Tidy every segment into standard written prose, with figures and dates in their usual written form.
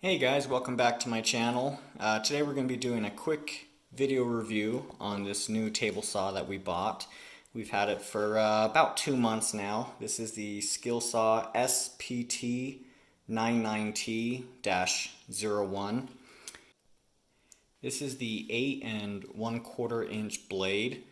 Hey guys, welcome back to my channel. Today we're going to be doing a quick video review on this new table saw that we bought. We've had it for about 2 months now. This is the SkilSaw SPT99T-01. This is the 8 1/4 inch blade.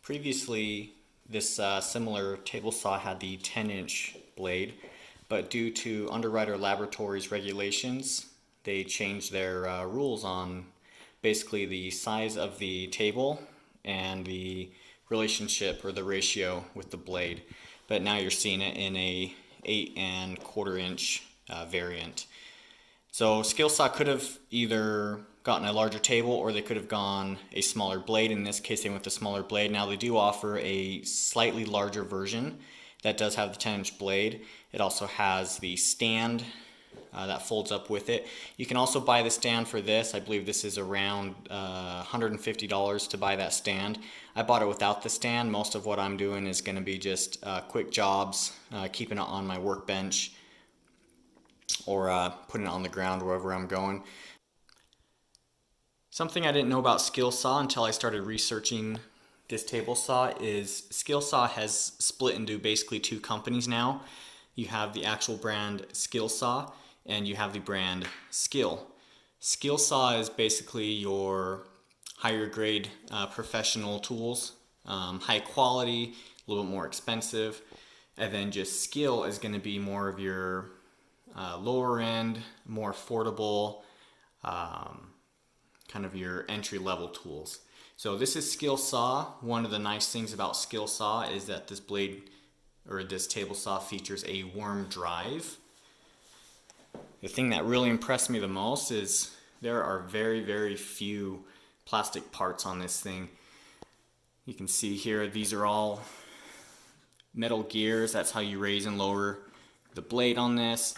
Previously, this similar table saw had the 10-inch blade, but due to Underwriter Laboratories regulations, they changed their rules on basically the size of the table and the relationship or the ratio with the blade. But now you're seeing it in a 8 1/4 inch variant. So SkilSaw could have either gotten a larger table or they could have gone a smaller blade. In this case, they went the smaller blade. Now they do offer a slightly larger version that does have the 10-inch blade. It also has the stand that folds up with it. You can also buy the stand for this. I believe this is around $150 to buy that stand. I bought it without the stand. Most of what I'm doing is going to be just quick jobs, keeping it on my workbench or putting it on the ground wherever I'm going. Something I didn't know about SkilSaw until I started researching this table saw is SkilSaw has split into basically two companies now. You have the actual brand SkilSaw and you have the brand Skill. SkilSaw is basically your higher grade professional tools, high quality, a little bit more expensive, and then just Skill is going to be more of your lower end, more affordable, kind of your entry-level tools. So this is SkilSaw. One of the nice things about SkilSaw is that this blade or this table saw features a worm drive. The thing that really impressed me the most is there are very few plastic parts on this thing. You can see here these are all metal gears. That's how you raise and lower the blade on this.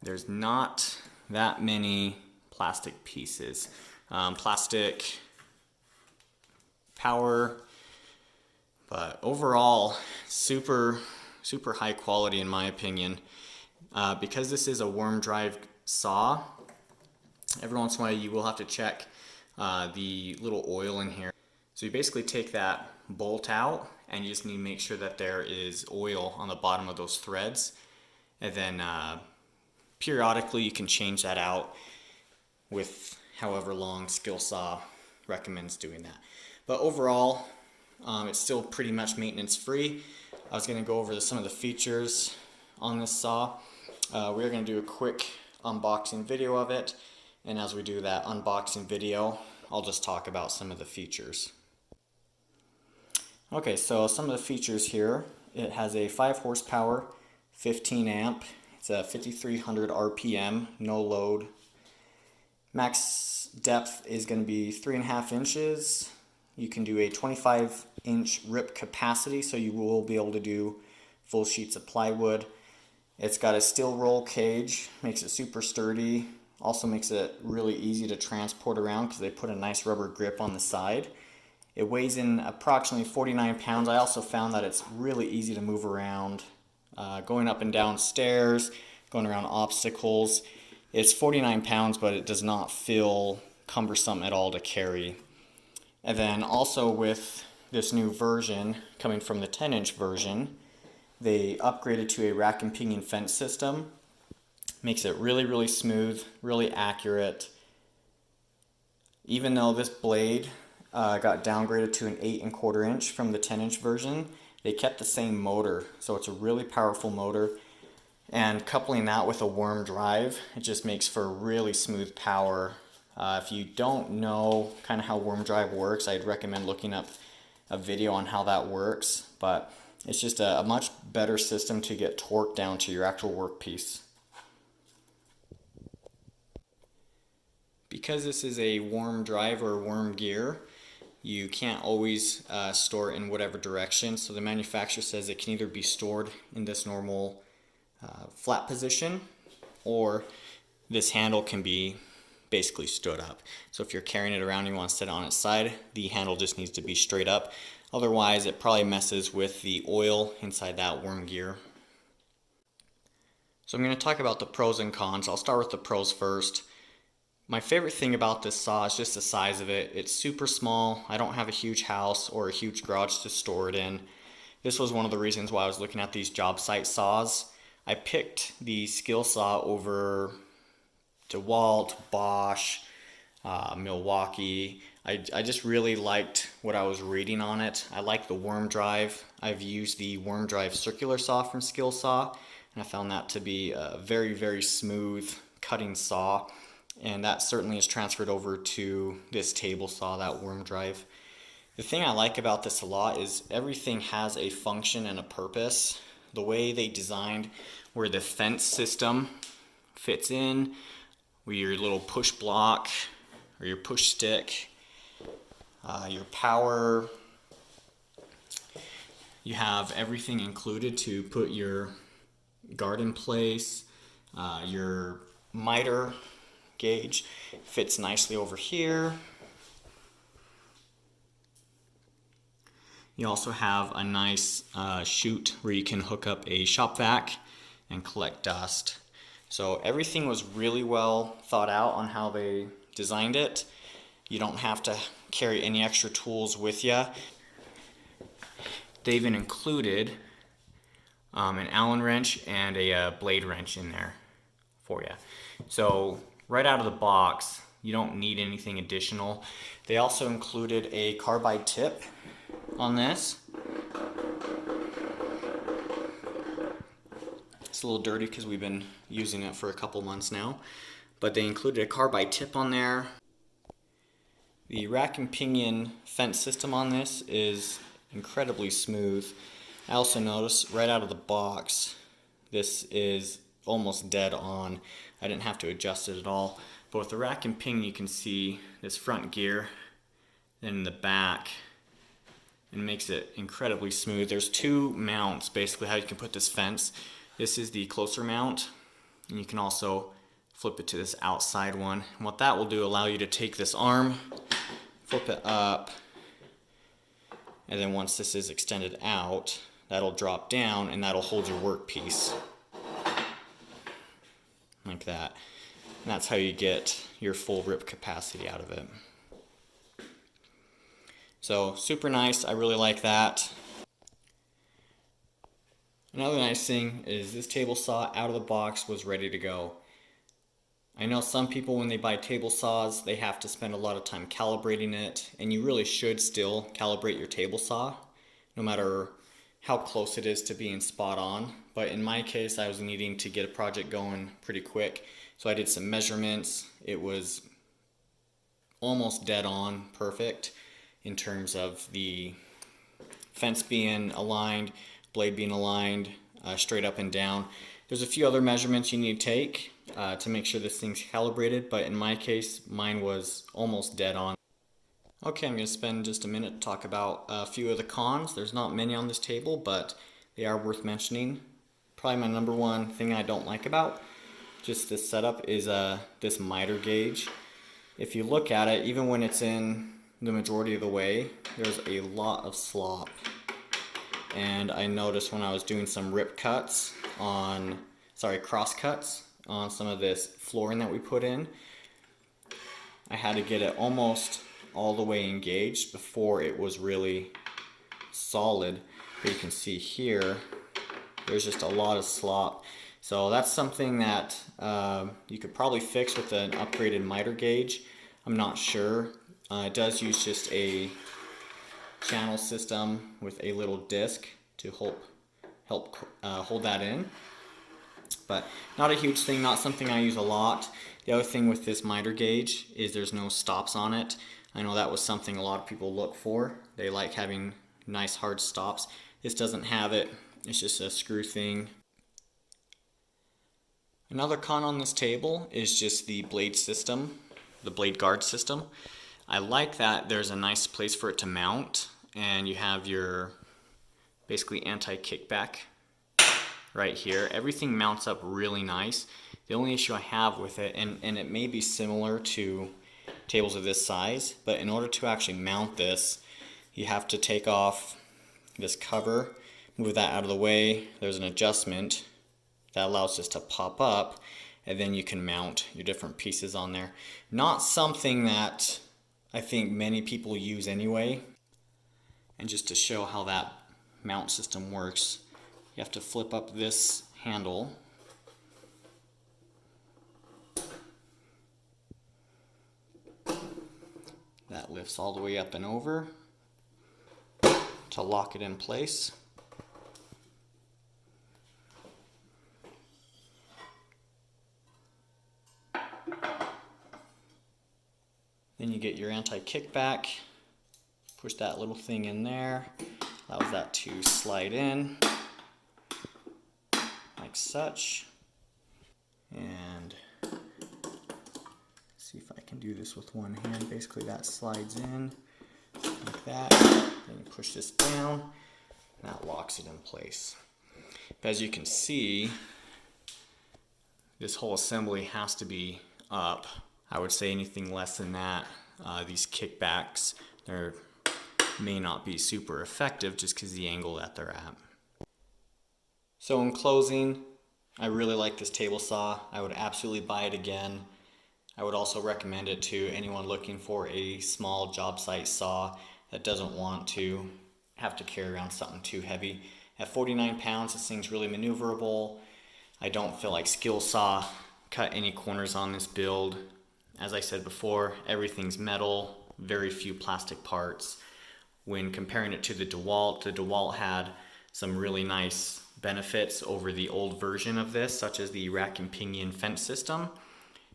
There's not that many plastic pieces. Plastic power, but overall super high quality in my opinion. Because this is a worm drive saw, every once in a while you will have to check the little oil in here. So you basically take that bolt out and you just need to make sure that there is oil on the bottom of those threads, and then periodically you can change that out with however long SkilSaw recommends doing that. But overall, it's still pretty much maintenance free. I was going to go over some of the features on this saw. We're going to do a quick unboxing video of it, and as we do that unboxing video, I'll just talk about some of the features. Okay, so some of the features here. It has a 5 horsepower, 15 amp. It's a 5300 RPM, no load. Max depth is going to be 3.5 inches. You can do a 25-inch rip capacity, so you will be able to do full sheets of plywood. It's got a steel roll cage, makes it super sturdy. Also makes it really easy to transport around because they put a nice rubber grip on the side. It weighs in approximately 49 pounds. I also found that it's really easy to move around, going up and down stairs, going around obstacles. It's 49 pounds, but it does not feel cumbersome at all to carry. And then also with this new version, coming from the 10-inch version, they upgraded to a rack and pinion fence system. Makes it really smooth, really accurate. Even though this blade got downgraded to an 8 1/4 inch from the 10-inch version, they kept the same motor. So it's a really powerful motor. And coupling that with a worm drive, it just makes for really smooth power. If you don't know kind of how worm drive works, I'd recommend looking up a video on how that works. But it's just a much better system to get torque down to your actual workpiece. Because this is a worm drive or worm gear, you can't always store it in whatever direction. So the manufacturer says it can either be stored in this normal flat position, or this handle can be basically stood up. So if you're carrying it around and you want to set it on its side, the handle just needs to be straight up. Otherwise, it probably messes with the oil inside that worm gear. So I'm going to talk about the pros and cons. I'll start with the pros first. My favorite thing about this saw is just the size of it. It's super small. I don't have a huge house or a huge garage to store it in. This was one of the reasons why I was looking at these job site saws. I picked the SkilSaw over DeWalt, Bosch, Milwaukee. I just really liked what I was reading on it. I like the worm drive. I've used the worm drive circular saw from SkilSaw, and I found that to be a very, very smooth cutting saw. And that certainly is transferred over to this table saw, that worm drive. The thing I like about this a lot is everything has a function and a purpose. The way they designed where the fence system fits in, with your little push block or your push stick, your power, you have everything included to put your guard in place, your miter gauge fits nicely over here. You also have a nice chute where you can hook up a shop vac and collect dust. So everything was really well thought out on how they designed it. You don't have to carry any extra tools with you. They even included an Allen wrench and a blade wrench in there for you. So right out of the box, you don't need anything additional. They also included a carbide tip on this. It's a little dirty because we've been using it for a couple months now, but they included a carbide tip on there. The rack and pinion fence system on this is incredibly smooth. I also noticed right out of the box, this is almost dead on. I didn't have to adjust it at all. But with the rack and pinion, you can see this front gear, then in the back, and makes it incredibly smooth. There's two mounts, basically, how you can put this fence. This is the closer mount, and you can also flip it to this outside one. And what that will do, allow you to take this arm, flip it up, and then once this is extended out, that'll drop down and that'll hold your workpiece. Like that. And that's how you get your full rip capacity out of it. So super nice, I really like that. Another nice thing is this table saw out of the box was ready to go. I know some people when they buy table saws, they have to spend a lot of time calibrating it, and you really should still calibrate your table saw, no matter how close it is to being spot on. But in my case, I was needing to get a project going pretty quick, so I did some measurements. It was almost dead on perfect in terms of the fence being aligned, blade being aligned, straight up and down. There's a few other measurements you need to take to make sure this thing's calibrated, but in my case, mine was almost dead on. Okay, I'm going to spend just a minute to talk about a few of the cons. There's not many on this table, but they are worth mentioning. Probably my number one thing I don't like about just this setup is this miter gauge. If you look at it, even when it's in the majority of the way, there's a lot of slop. And I noticed when I was doing some rip cuts on, cross cuts on some of this flooring that we put in, I had to get it almost all the way engaged before it was really solid. But you can see here, there's just a lot of slop. So that's something that you could probably fix with an upgraded miter gauge. I'm not sure. It does use just a channel system with a little disc to help hold that in. But not a huge thing, not something I use a lot. The other thing with this miter gauge is there's no stops on it. I know that was something a lot of people look for. They like having nice hard stops. This doesn't have it. It's just a screw thing. Another con on this table is just the blade system, the blade guard system. I like that there's a nice place for it to mount, and you have your basically anti-kickback right here. Everything mounts up really nice. The only issue I have with it, and it may be similar to tables of this size, but in order to actually mount this, you have to take off this cover, move that out of the way. There's an adjustment that allows this to pop up, and then you can mount your different pieces on there. Not something that I think many people use anyway. And just to show how that mount system works, you have to flip up this handle. That lifts all the way up and over to lock it in place. Then you get your anti-kickback, push that little thing in there, allows that to slide in like such. And see if I can do this with one hand. Basically that slides in like that, then you push this down, and that locks it in place. But as you can see, this whole assembly has to be up. I would say anything less than that, these kickbacks, they may not be super effective just because of the angle that they're at. So in closing, I really like this table saw. I would absolutely buy it again. I would also recommend it to anyone looking for a small job site saw that doesn't want to have to carry around something too heavy. At 49 pounds, this thing's really maneuverable. I don't feel like SkilSaw cut any corners on this build. As I said before, everything's metal, very few plastic parts. When comparing it to the DeWalt had some really nice benefits over the old version of this, such as the rack and pinion fence system.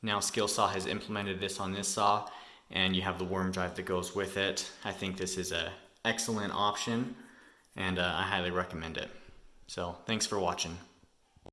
Now SkilSaw has implemented this on this saw, and you have the worm drive that goes with it. I think this is an excellent option, and I highly recommend it. So thanks for watching.